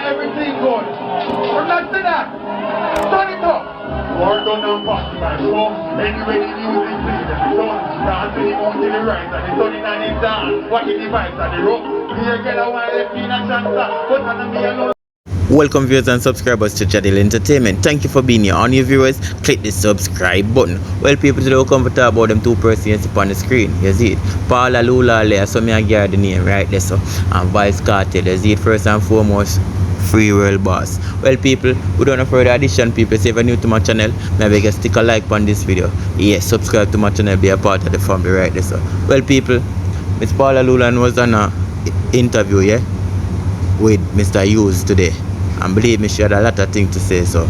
Everything good. We're not to that. Turn it up. War done and passed by. So, anyway, the music plays and the done. Dance to the moon to the right and the turning and the dance. Watching the vibes and the rope. Here get a while left in a chance. But I don't be alone. Welcome viewers and subscribers to Chadel Entertainment. Thank you for being here. On your viewers, click the subscribe button. Well, people today will come to talk about them two persons on the screen. You see it? Paula Llewellyn, so me I get the name right there, so. And Vybz Kartel, you see it? First and foremost, Free World Boss. Well, people, without no further addition, people, if you're new to my channel, maybe you stick a like on this video. Yes, subscribe to my channel, be a part of the family right there, so. Well, people, Miss Paula Llewellyn was on an interview, yeah, with Mr. Hughes today. And believe me, she had a lot of things to say, so.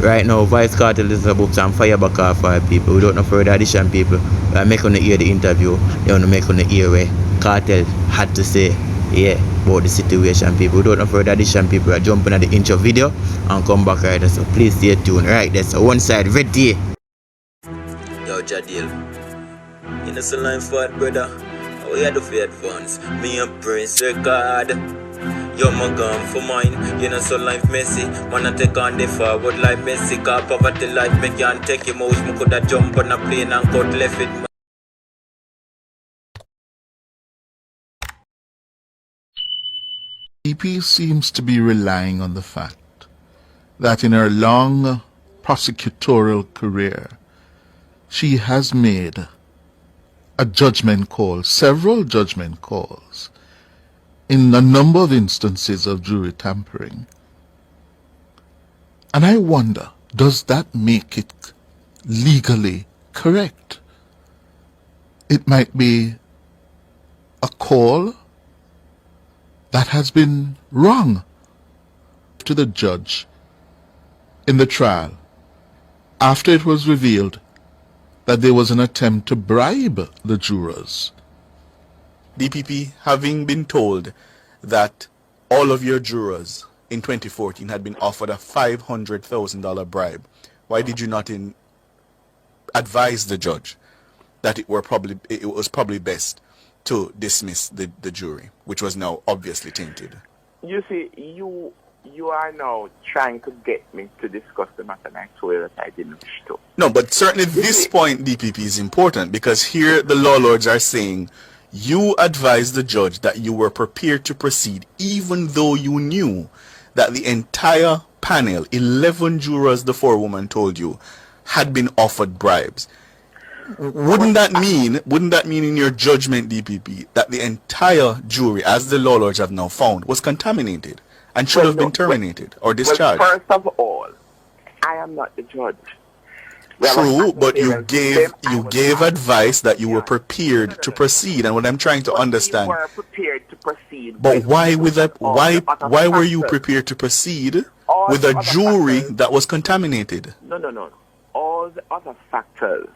Right now, Vybz Kartel is about some fire back off for people. Without no further addition, people, we are making to hear the interview. They want to make on the hear where Kartel had to say, yeah, about the situation, people. Without no further addition, people are jumping at the intro video and come back right there, so please stay tuned. Right there, so one side, ready. Yo, Jadil. You know, some line for it, brother. How you do for advance? Me and Prince record. Yo, my gun for mine, you know, so life messy. Wanna take on the forward life messy. Cause poverty life, me can't take him out. Me coulda jump on a plane and cut left it. DDP seems to be relying on the fact that in her long prosecutorial career, she has made a judgment call, several judgment calls, in a number of instances of jury tampering. And I wonder, does that make it legally correct? It might be a call that has been wrong to the judge in the trial after it was revealed that there was an attempt to bribe the jurors. DPP, having been told that all of your jurors in 2014 had been offered a $500,000 bribe, why did you not advise the judge that it was probably best to dismiss the jury, which was now obviously tainted? You see, you are now trying to get me to discuss the matter, and I told you that I didn't wish to. No, but certainly this point, DPP, is important because here the law lords are saying you advised the judge that you were prepared to proceed even though you knew that the entire panel, 11 jurors the forewoman told you, had been offered bribes. Wouldn't that mean in your judgment, DPP, that the entire jury, as the law lords have now found, was contaminated and should have been terminated or discharged? Well, first of all, I am not the judge. True, but you gave advice that you were prepared to proceed, and what I'm trying to understand. We were prepared to proceed. But why were you prepared to proceed with a jury that was contaminated? No. All the other factors,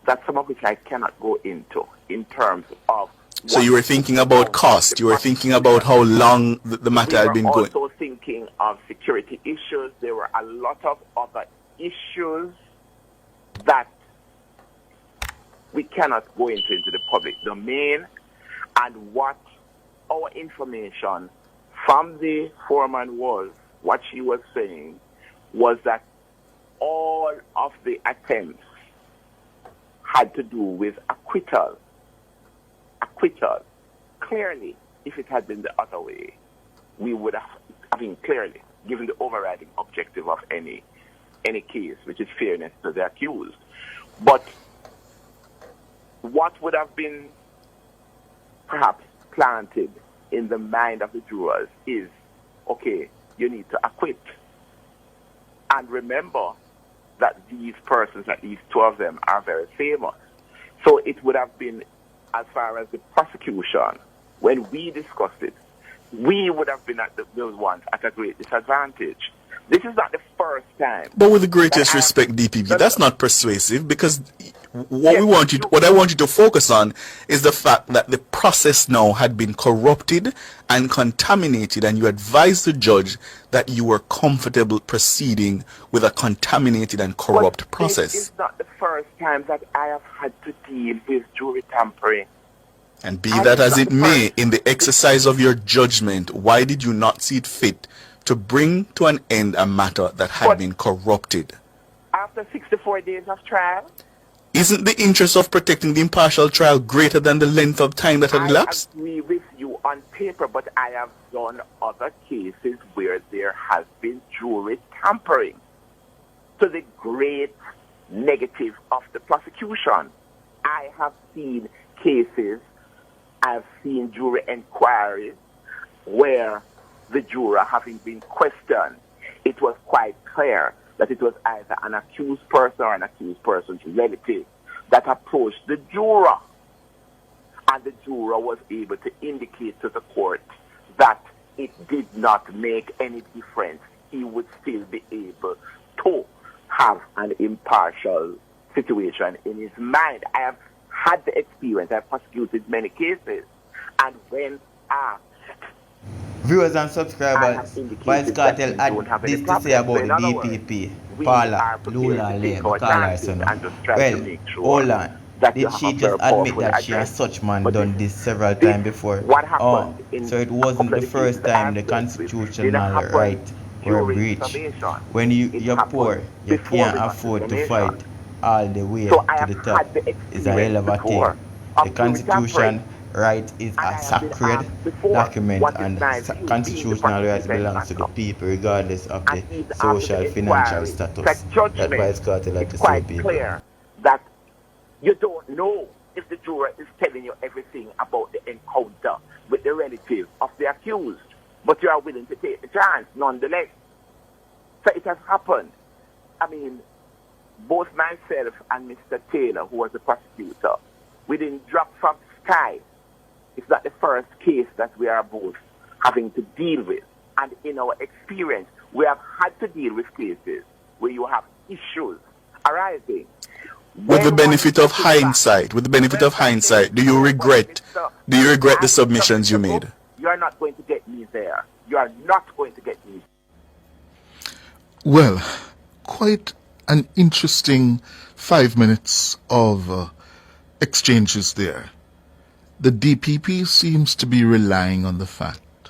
that some of which I cannot go into in terms of. So you were thinking about cost. You were thinking about how long the matter had been going. We were also thinking of security issues. There were a lot of other issues that we cannot go into the public domain, and what our information from the foreman was, what she was saying, was that all of the attempts had to do with acquittal. Clearly, if it had been the other way, we would have, clearly, given the overriding objective of any case, which is fairness to the accused. But what would have been perhaps planted in the mind of the jurors is, okay, you need to acquit. And remember that these persons, at least two of them, are very famous. So it would have been, as far as the prosecution, when we discussed it, we would have been those ones at a great disadvantage. This is not the first time. But with the greatest respect, DPP, that's not persuasive, because What I want you to focus on is the fact that the process now had been corrupted and contaminated, and you advised the judge that you were comfortable proceeding with a contaminated and corrupt process. This is not the first time that I have had to deal with jury tampering. And be that as it may, in the exercise of your judgment, why did you not see it fit to bring to an end a matter that had been corrupted? After 64 days of trial? Isn't the interest of protecting the impartial trial greater than the length of time that had elapsed? I agree with you on paper, but I have done other cases where there has been jury tampering to the great negative of the prosecution. I have seen cases, I've seen jury inquiries where the juror, having been questioned, it was quite clear that it was either an accused person or an accused person's relative that approached the juror. And the juror was able to indicate to the court that it did not make any difference. He would still be able to have an impartial situation in his mind. I have had the experience. I've prosecuted many cases. And when asked, viewers and subscribers, Vybz Kartel had this to say about the DPP Paula Llewellyn, well, hold on. Did she just admit that she and such man done this several times before? Oh, so it wasn't the first time the constitutional right were breached. When you're poor, you can't afford to fight all the way to the top. It's a hell of a thing. The constitution right is a sacred document, and constitutional rights belongs to the people regardless of the social financial status. That Vybz Kartel like to say people. Clear that you don't know if the juror is telling you everything about the encounter with the relative of the accused, but you are willing to take the chance nonetheless. So it has happened. I mean, both myself and Mr. Taylor, who was the prosecutor, we didn't drop from the sky. It's not the first case that we are both having to deal with. And in our experience, we have had to deal with cases where you have issues arising. With the benefit of hindsight, do you regret the submissions you made? You are not going to get me there. You are not going to get me. Well, quite an interesting 5 minutes of exchanges there. The DPP seems to be relying on the fact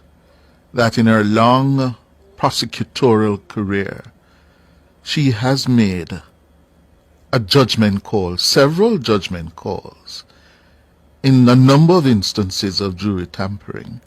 that in her long prosecutorial career, she has made a judgment call, several judgment calls, in a number of instances of jury tampering.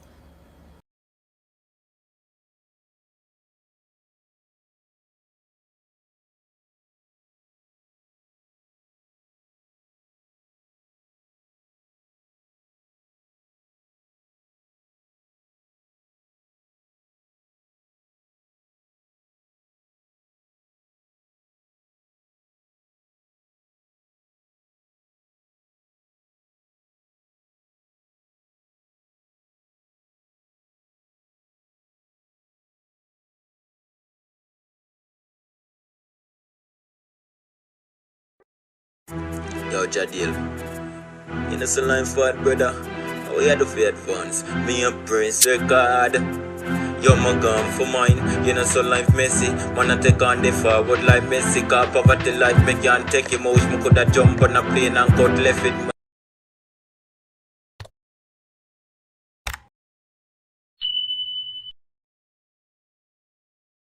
Yo, Jadil, you know some line for it, brother. How you do for advance? Me and Prince record. Yo, my gun for mine. You know some life messy. Man, I take on the forward life messy. Cause poverty life me can't take him out. Me coulda jump on a plane and cut left it.